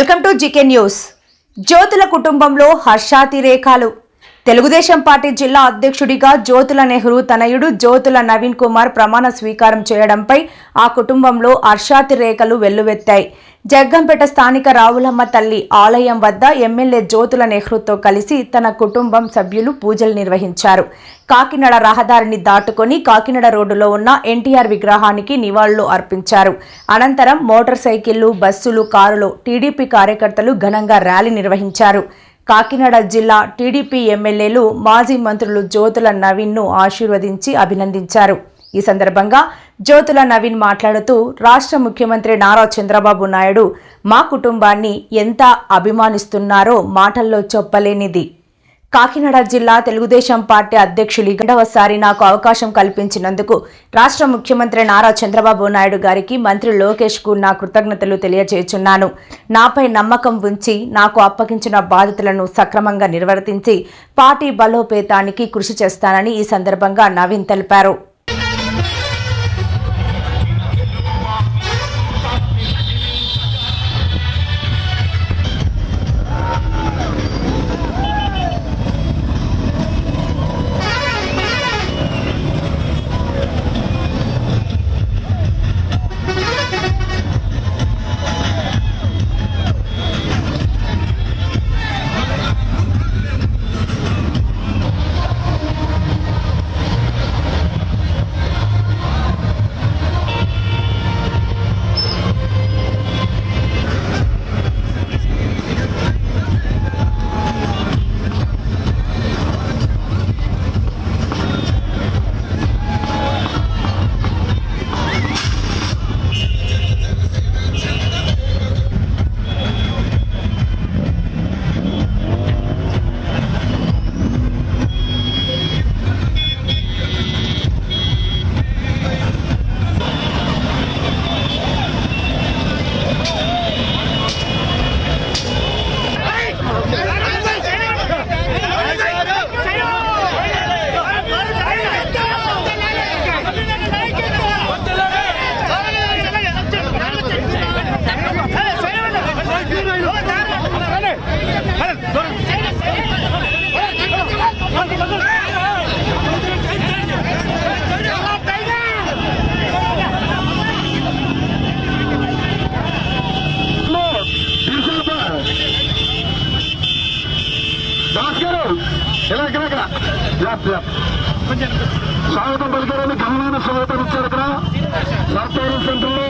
Welcome to GK news. Jyothula కుటుంబంలో హర్షాతిరేకాలు. Telugu Desam party జిల్లా అధ్యక్షుడిగా జ్యోతుల నెహ్రూ తనయుడు జ్యోతుల నవీన్ కుమార్ ప్రమాణ స్వీకారం చేయడంపై ఆ కుటుంబంలో హర్షాతిరేకాలు వెల్లువెత్తాయి. జగ్గంపేట స్థానిక రావులమ్మ తల్లి ఆలయం వద్ద ఎమ్మెల్యే జ్యోతుల నెహ్రూతో కలిసి తన కుటుంబం సభ్యులు పూజలు నిర్వహించారు. కాకినాడ రహదారిని దాటుకొని కాకినాడ రోడ్డులో ఉన్న ఎన్టీఆర్ విగ్రహానికి నివాళులు అర్పించారు. అనంతరం మోటార్ సైకిళ్లు, బస్సులు, కారులో టీడీపీ కార్యకర్తలు ఘనంగా ర్యాలీ నిర్వహించారు. కాకినాడ జిల్లా టీడీపీ ఎమ్మెల్యేలు, మాజీ మంత్రులు జ్యోతుల నవీన్ను ఆశీర్వదించి అభినందించారు. ఈ సందర్భంగా జ్యోతుల నవీన్ మాట్లాడుతూ, రాష్ట్ర ముఖ్యమంత్రి నారా చంద్రబాబు నాయుడు మా కుటుంబాన్ని ఎంత అభిమానిస్తున్నారో మాటల్లో చెప్పలేనిది. కాకినాడ జిల్లా తెలుగుదేశం పార్టీ అధ్యక్షులు రెండవసారి నాకు అవకాశం కల్పించినందుకు రాష్ట్ర ముఖ్యమంత్రి నారా చంద్రబాబు నాయుడు గారికి, మంత్రి లోకేష్ కు నా కృతజ్ఞతలు తెలియజేస్తున్నాను. నాపై నమ్మకం ఉంచి నాకు అప్పగించిన బాధ్యతలను సక్రమంగా నిర్వర్తించి పార్టీ బలోపేతానికి కృషి చేస్తానని ఈ సందర్భంగా నవీన్ తెలిపారు. స్వాగతం పలికారని ఘనమైన స్వాగతం ఇచ్చారు. ఇక్కడ సాఫ్ట్వేర్ సెంటర్లో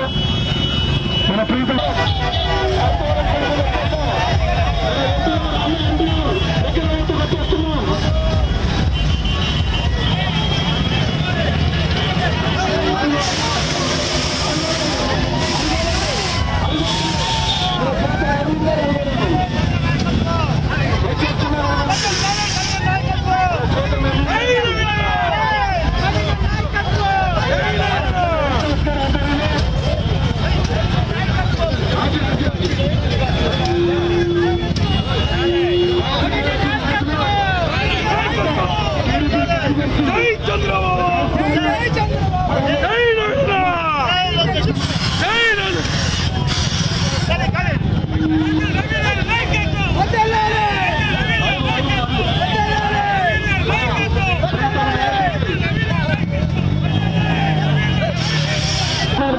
మన ప్రీతం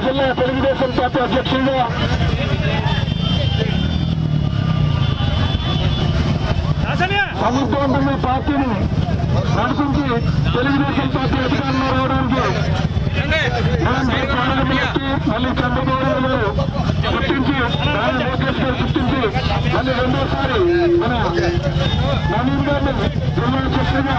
జిల్లా తెలుగుదేశం పార్టీ అధ్యక్షుడిగా సమర్థవంతంగా పార్టీని నడిపించి తెలుగుదేశం పార్టీ అధికారంలో రావడానికి మళ్ళీ చంద్రబాబు గారు గుర్తించి, నారా లోకేష్ గారు గుర్తించి మళ్ళీ రెండోసారి మన నవీన్ గారిని జిల్లా అధ్యక్షుడిగా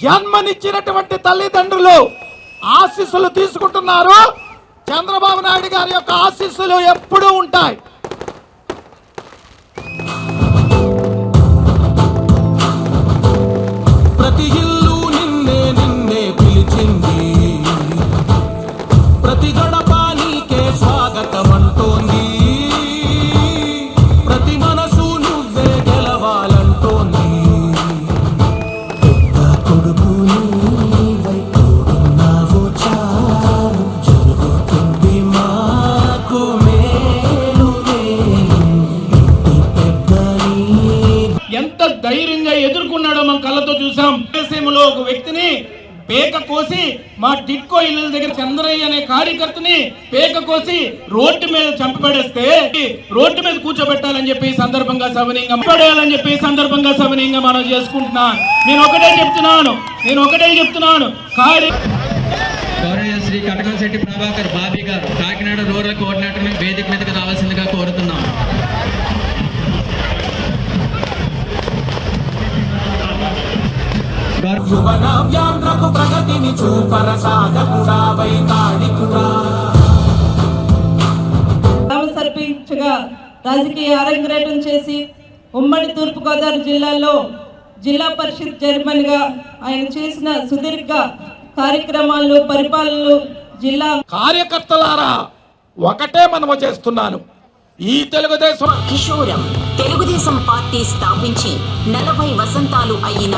జన్మనిచ్చినటువంటి తల్లిదండ్రులు ఆశీస్సులు తీసుకుంటున్నారు. చంద్రబాబు నాయుడు గారి యొక్క ఆశీస్సులు ఎప్పుడూ ఉంటాయి. ప్రతి ఇల్లు నిన్నే నిన్నే పిలిచింది, ప్రతి గడప నీకే స్వాగతం అంటోంది, ప్రతి మనసు నువ్వే గెలవాలంటోంది. పెద్ద కొడుకు నీవై తోడున్నావు చాలు, జరుగుతుంది మాకు మేలు మేలు. ఇంటి పెద్ద ఎంత ధైర్యంగా ఎదుర్కొన్నాడో మనం కళ్ళతో చూసాం. దేశంలో ఒక వ్యక్తిని పేక కోసి మా టిట్కో ఇళ్ళ దగ్గర చంద్రయ్య అనే కార్యకర్తని పేక కోసి రోడ్డు మీద చంపబడేస్తే రోడ్డు మీద కూర్చోబెట్టాలని చెప్పి ఈ సందర్భంగా సవినీయంగా పడేయాలని చెప్పి ఈ సందర్భంగా సవినీయంగా మనం చేసుకుంటున్నాను. నేను ఒకటే చెప్తున్నాను గౌరవ శ్రీ కటకంశెట్టి ప్రభాకర్ బాబీ గారు కాకినాడ రూరల్ కోఆర్డినేటర్ వేదిక మీదకి రావాల్సిందిగా కోరుతున్నాం. శుభనవ్యాంధ్రకు ప్రగతిని చూపర సాధకుడా వైతాళికుడా. గ్రామ సర్పంచ్గా రాజకీయ అరంగేట్రం చేసి ఉమ్మడి తూర్పుగోదావరి జిల్లాలో జిల్లా పరిషత్ చైర్మన్గా ఆయన చేసిన సుదీర్ఘ కార్యక్రమాలు పరిపాలనలు జిల్లా కార్యకర్తలారా ఒకటే మనవి చేస్తున్నాను. ఈ తెలుగుదేశం కిషోరం తెలుగుదేశం పార్టీ స్థాపించి 40 వసంతాలు అయిన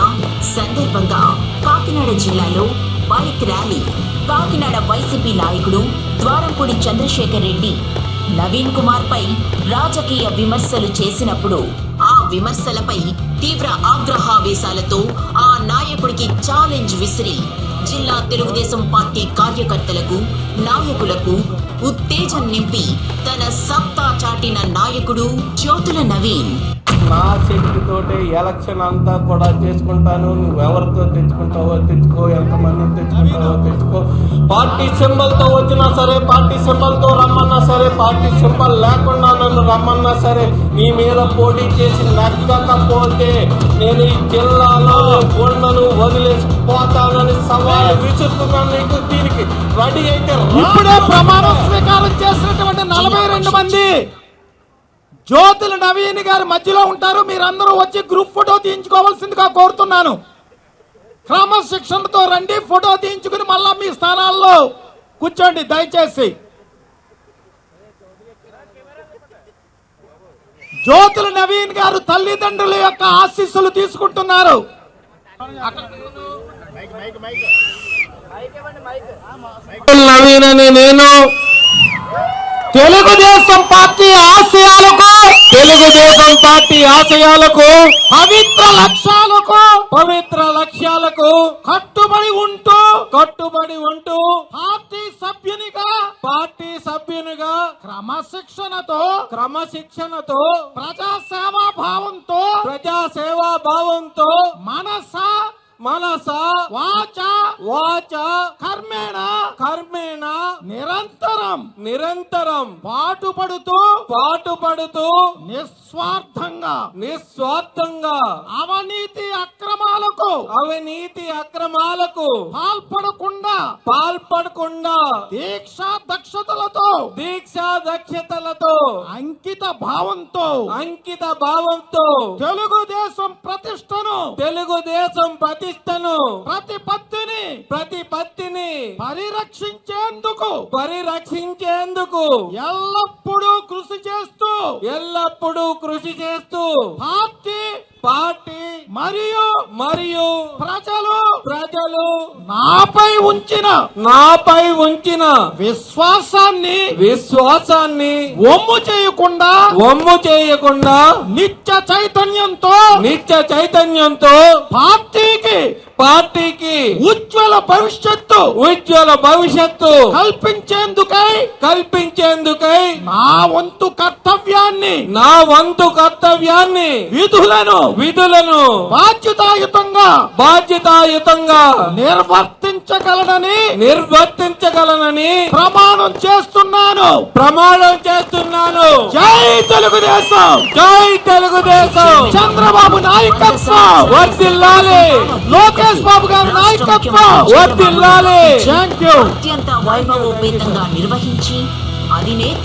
సందర్భంగా కాకినాడ జిల్లాలో బైక్ ర్యాలీ. కాకినాడ వైసీపీ నాయకుడు ద్వారంపూడి చంద్రశేఖర్ రెడ్డి నవీన్ కుమార్ పై రాజకీయ విమర్శలు చేసినప్పుడు ఆ విమర్శలపై తీవ్ర ఆగ్రహావేశాలతో ఆ నాయకుడికి ఛాలెంజ్ విసిరి జిల్లా తెలుగుదేశం పార్టీ కార్యకర్తలకు నాయకులకు ఉత్తేజం నింపి తన సత్తా చాటిన నాయకుడు జ్యోతుల నవీన్. నా శక్తితోటే ఎలక్షన్ అంతా కూడా చేసుకుంటాను. నువ్వు ఎవరితో తెచ్చుకుంటావో తెచ్చుకో, ఎంతమందిని తెచ్చుకుంటావో తెచ్చుకో. పార్టీ సింబల్ తో వచ్చినా సరే, పార్టీ సింబల్ తో రమ్మన్నా సరే, పార్టీ సింబల్ లేకుండా నన్ను రమ్మన్నా సరే, నీ మీద పోటీ చేసి నగ్గకపోతే నేను ఈ జిల్లాలో కొండను వదిలేసి పోతానని సవాలు విసురుతున్నాను. నీకు దీనికి రెడీ అయితే ఇప్పుడే ప్రమాణ స్వీకారం చేసినటువంటి 42 మంది జ్యోతుల నవీన్ గారి మధ్యలో ఉంటారు. మీరందరూ వచ్చి గ్రూప్ ఫోటో తీయించుకోవాల్సిందిగా కోరుతున్నాను. క్రమశిక్షణతో రండి, ఫోటో తీయించుకుని మళ్ళా మీ స్థానాల్లో కూర్చోండి దయచేసి. జ్యోతుల నవీన్ గారు తల్లిదండ్రుల యొక్క ఆశీస్సులు తీసుకుంటున్నారు. నవీన్ అని నేను తెలుగుదేశం పార్టీ ఆశయాలకు పవిత్ర లక్ష్యాలకు కట్టుబడి ఉంటూ పార్టీ సభ్యునిగా క్రమశిక్షణతో ప్రజాసేవా భావంతో మనస వాచ కర్మేణ నిరంతరం పాటుపడుతూ నిస్వార్థంగా అవినీతి అక్రమాలకు పాల్పడకుండా దీక్షా దక్షతలతో అంకిత భావంతో తెలుగుదేశం ప్రతిష్టను ప్రతిపత్తిని పరిరక్షించేందుకు ఎల్లప్పుడూ కృషి చేస్తూ పార్టీ మరియు ప్రజలు నాపై ఉంచిన విశ్వాసాన్ని వమ్ము చేయకుండా నిత్య చైతన్యంతో పార్టీకి పార్టీకి ఉజ్వల భవిష్యత్తు కల్పించేందుకై నా వంతు కర్తవ్యాన్ని విధులను బాధ్యతాయుతంగా నిర్వర్తించగలనని ప్రమాణం చేస్తున్నాను. జై తెలుగుదేశం. చంద్రబాబు నాయకత్వం వర్ధిల్లాలి. లోకేష్ బాబు గారి నాయకత్వం వర్ధిల్లాలి. Thank you. అత్యంత వైభవోపేతంగా నిర్వహించి అధినేత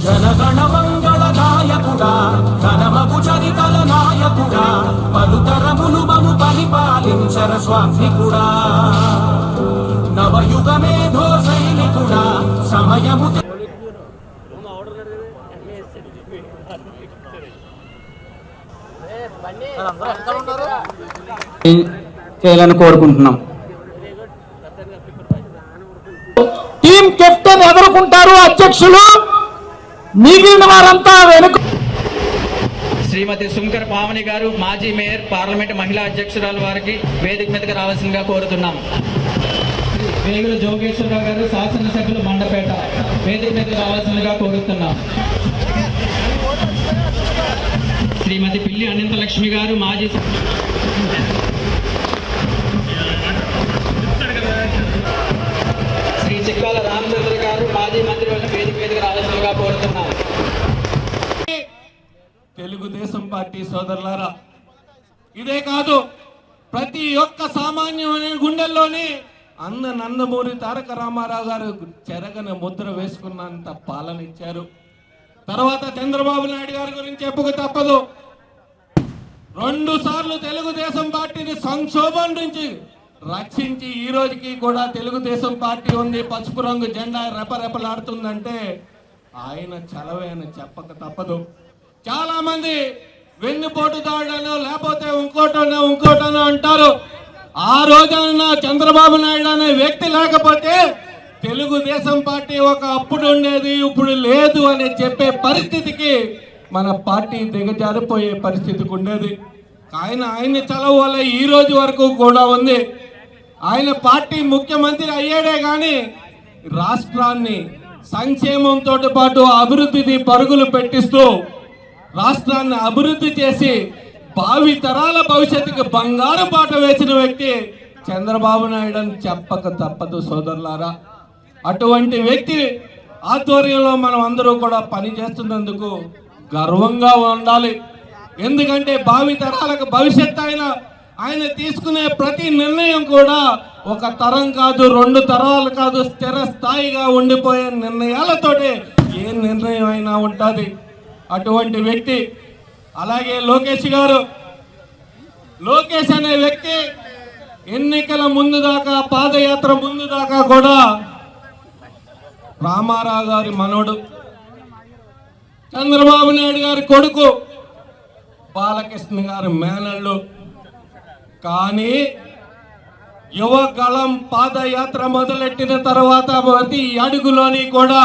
జనగణమంగళ నాయకుడా, ఘనమగు చరితల నాయకుడా, పలుతరములు మము పరిపాలించర స్వామికుడా, నవయుగ మేధో సైనికుడా, సమయము చేయాలని కోరుకుంటున్నాం. టీం కెప్టెన్ ఎదుర్కొంటారు అధ్యక్షులు, మిగిలిన వారంతా వెనుక. శ్రీమతి శుంకర్ పావని గారు, మాజీ మేయర్, పార్లమెంట్ మహిళా అధ్యక్షురాలు వారికి వేదిక మీదకి రావాల్సిందిగా కోరుతున్నాం. వేగుల జోగేశ్వరరావు గారు, శాసనసభ్యులు మండపేట, వేదిక మీదకి రావాల్సిందిగా కోరుతున్నాం. శ్రీమతి పిల్లి అనంత లక్ష్మి గారు, మాజీ శ్రీ చిక్కాల రామచంద్ర గారు, మాజీ మంత్రి వేదిక మీదకి రావాల్సిందిగా కోరుతున్నాం. తెలుగుదేశం పార్టీ సోదరులారా, ఇదే కాదు ప్రతి ఒక్క సామాన్యమైన గుండెల్లోని నందమూరి తారక రామారావు గారు చెరగని ముద్ర వేసుకున్నంత పాలన ఇచ్చారు. తర్వాత చంద్రబాబు నాయుడు గారి గురించి చెప్పక తప్పదు. 2 సార్లు తెలుగుదేశం పార్టీని సంక్షోభం నుంచి రక్షించి ఈ రోజుకి కూడా తెలుగుదేశం పార్టీ ఉంది, పసుపు రంగు జెండా రెపరెపలాడుతుందంటే ఆయన చలవే అని చెప్పక తప్పదు. చాలా మంది వెన్నుపోటుదారుడనో లేకపోతే ఇంకోటనో అంటారు. ఆ రోజున చంద్రబాబు నాయుడు అనే వ్యక్తి లేకపోతే తెలుగుదేశం పార్టీ ఒక అప్పుడు ఉండేది, ఇప్పుడు లేదు అని చెప్పే పరిస్థితికి మన పార్టీ దిగజారిపోయే పరిస్థితికి ఉండేది. ఆయన చలవ వల్ల ఈ రోజు వరకు కూడా ఉంది. ఆయన పార్టీ ముఖ్యమంత్రి అయ్యాడే కానీ రాష్ట్రాన్ని సంక్షేమంతో పాటు అభివృద్ధిని పరుగులు పెట్టిస్తూ రాష్ట్రాన్ని అభివృద్ధి చేసి భావి తరాల భవిష్యత్తుకు బంగారు బాట వేసిన వ్యక్తి చంద్రబాబు నాయుడు అని చెప్పక తప్పదు సోదరులారా. అటువంటి వ్యక్తి ఆధ్వర్యంలో మనం అందరూ కూడా పనిచేస్తున్నందుకు గర్వంగా ఉండాలి. ఎందుకంటే భావి తరాలకు భవిష్యత్తు ఆయన తీసుకునే ప్రతి నిర్ణయం కూడా ఒక తరం కాదు, 2 తరాలు కాదు, స్థిర స్థాయిగా ఉండిపోయే నిర్ణయాలతోటి ఏ నిర్ణయం అయినా ఉంటుంది. అటువంటి వ్యక్తి. అలాగే లోకేష్ అనే వ్యక్తి ఎన్నికల ముందు దాకా, పాదయాత్ర ముందు దాకా కూడా రామారావు గారి మనోడు, చంద్రబాబు నాయుడు గారి కొడుకు, బాలకృష్ణ గారి మేనళ్ళు. కానీ యువగళం పాదయాత్ర మొదలెట్టిన తర్వాత ప్రతి అడుగులోని కూడా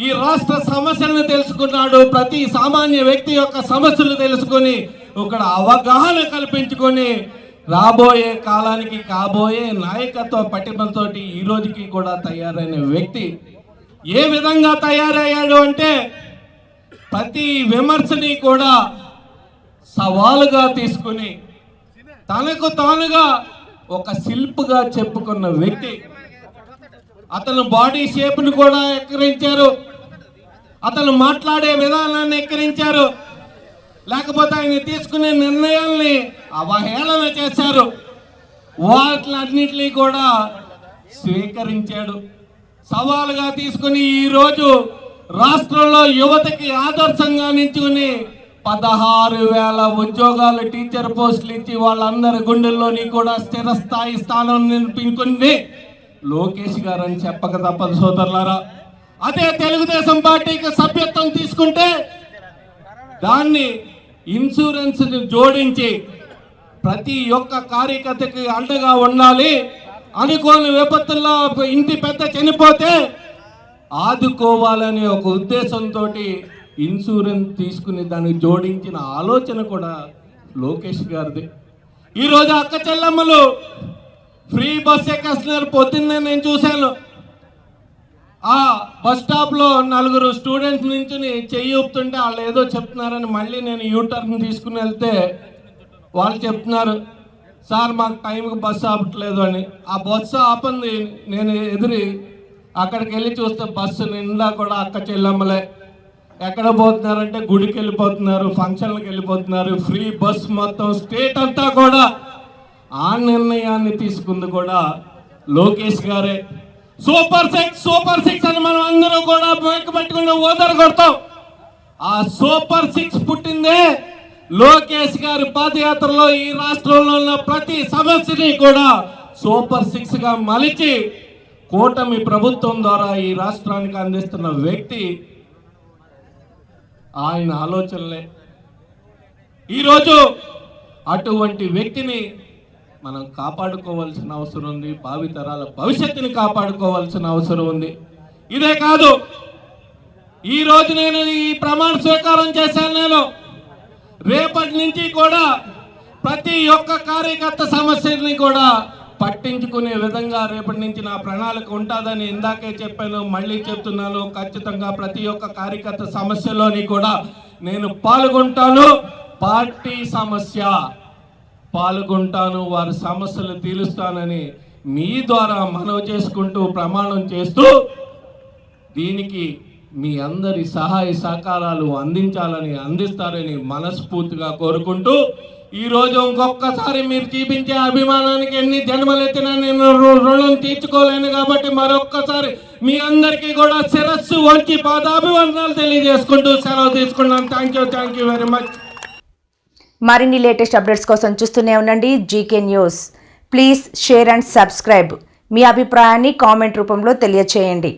ఈ రాష్ట్ర సమస్యలను తెలుసుకున్నాడు. ప్రతి సామాన్య వ్యక్తి యొక్క సమస్యలు తెలుసుకొని ఇక్కడ అవగాహన కల్పించుకొని రాబోయే కాలానికి కాబోయే నాయకత్వ పటిమతో ఈ రోజుకి కూడా తయారైన వ్యక్తి. ఏ విధంగా తయారయ్యాడు అంటే ప్రతి విమర్శని కూడా సవాలుగా తీసుకుని తనకు తానుగా ఒక శిల్పుగా చెప్పుకున్న వ్యక్తి. అతను బాడీ షేప్ను కూడా ఎక్కిరించారు, అతను మాట్లాడే విధానాన్ని ఎక్కిరించారు, లేకపోతే ఆయన తీసుకునే నిర్ణయాల్ని అవహేళన చేశారు. వాటిలన్నింటినీ కూడా స్వీకరించాడు. సవాలుగా తీసుకుని ఈరోజు రాష్ట్రంలో యువతకి ఆదర్శంగా నించుకుని 16,000 ఉద్యోగాలు, టీచర్ పోస్టులు ఇచ్చి వాళ్ళందరి గుండెల్లోని కూడా స్థిర స్థాయి స్థానం నిలిపించుకుంది లోకేష్ గారు అని చెప్పక తప్పదు సోదరులారా. అదే తెలుగుదేశం పార్టీకి సభ్యత్వం తీసుకుంటే దాన్ని ఇన్సూరెన్స్ జోడించి ప్రతి ఒక్క కార్యకర్తకి అండగా ఉండాలి. అనుకోని విపత్తుల్లో ఇంటి పెద్ద చనిపోతే ఆదుకోవాలనే ఒక ఉద్దేశంతో ఇన్సూరెన్స్ తీసుకుని దాన్ని జోడించిన ఆలోచన కూడా లోకేష్ గారిది. ఈరోజు అక్క చెల్లమ్మలు ఫ్రీ బస్ ఎక్కేస్తున్నారు. పొద్దున్నే నేను చూశాను, ఆ బస్ స్టాప్లో 4 స్టూడెంట్స్ నుంచి చెయ్యి ఊపుతుంటే వాళ్ళు ఏదో చెప్తున్నారని మళ్ళీ నేను యూటర్న్ తీసుకుని వెళ్తే వాళ్ళు చెప్తున్నారు, సార్ మాకు టైంకి బస్సు ఆపట్లేదు అని. ఆ బస్సు ఆపంది నేను ఎదురి అక్కడికి వెళ్ళి చూస్తే బస్సు నిండా కూడా అక్క చెల్లమ్మలే. ఎక్కడ పోతున్నారంటే గుడికి వెళ్ళిపోతున్నారు, ఫంక్షన్లకు వెళ్ళిపోతున్నారు. ఫ్రీ బస్ మొత్తం స్టేట్ అంతా కూడా ఆ నిర్ణయాన్ని తీసుకుంది కూడా లోకేష్ గారే. సూపర్ సిక్స్ అని మనం అందరూ కూడా పట్టుకుని ఓదర కొడతాం. ఆ సూపర్ 6 పుట్టిందే లోకేష్ గారి పాదయాత్రలో ఈ రాష్ట్రంలో ఉన్న ప్రతి సమస్యని కూడా సూపర్ 6 గా మలిచి కూటమి ప్రభుత్వం ద్వారా ఈ రాష్ట్రానికి అందిస్తున్న వ్యక్తి ఆయన ఆలోచనలే. ఈరోజు అటువంటి వ్యక్తిని మనం కాపాడుకోవాల్సిన అవసరం ఉంది. భావితరాల భవిష్యత్తుని కాపాడుకోవాల్సిన అవసరం ఉంది. ఇదే కాదు, ఈరోజు నేను ఈ ప్రమాణ స్వీకారం చేశాను. నేను రేపటి నుంచి కూడా ప్రతి ఒక్క కార్యకర్త సమస్యని కూడా పట్టించుకునే విధంగా రేపటి నుంచి నా ప్రణాళిక ఉంటుందని ఇందాకే చెప్పాను, మళ్ళీ చెప్తున్నాను. ఖచ్చితంగా ప్రతి ఒక్క కార్యకర్త సమస్యలోని కూడా నేను పాల్గొంటాను. పార్టీ సమస్య పాల్గొంటాను, వారి సమస్యలు తీరుస్తానని మీ ద్వారా మనవి చేసుకుంటూ ప్రమాణం చేస్తూ దీనికి మీ అందరి సహాయ సహకారాలు అందిస్తారని మనస్ఫూర్తిగా కోరుకుంటూ, ఈరోజు ఇంకొకసారి మీరు చూపించే అభిమానానికి ఎన్ని జన్మలెత్తినా నేను రుణం తీర్చుకోలేను. కాబట్టి మరొక్కసారి మీ అందరికీ కూడా శిరస్సు వంచి పాదాభివందనాలు తెలియజేసుకుంటూ సెలవు తీసుకున్నాను. Thank you very much. మరిన్ని లేటెస్ట్ అప్డేట్స్ కోసం చూస్తూనే ఉండండి GK news. Please share and subscribe. మీ అభిప్రాయాన్ని కామెంట్ రూపంలో తెలియచేయండి.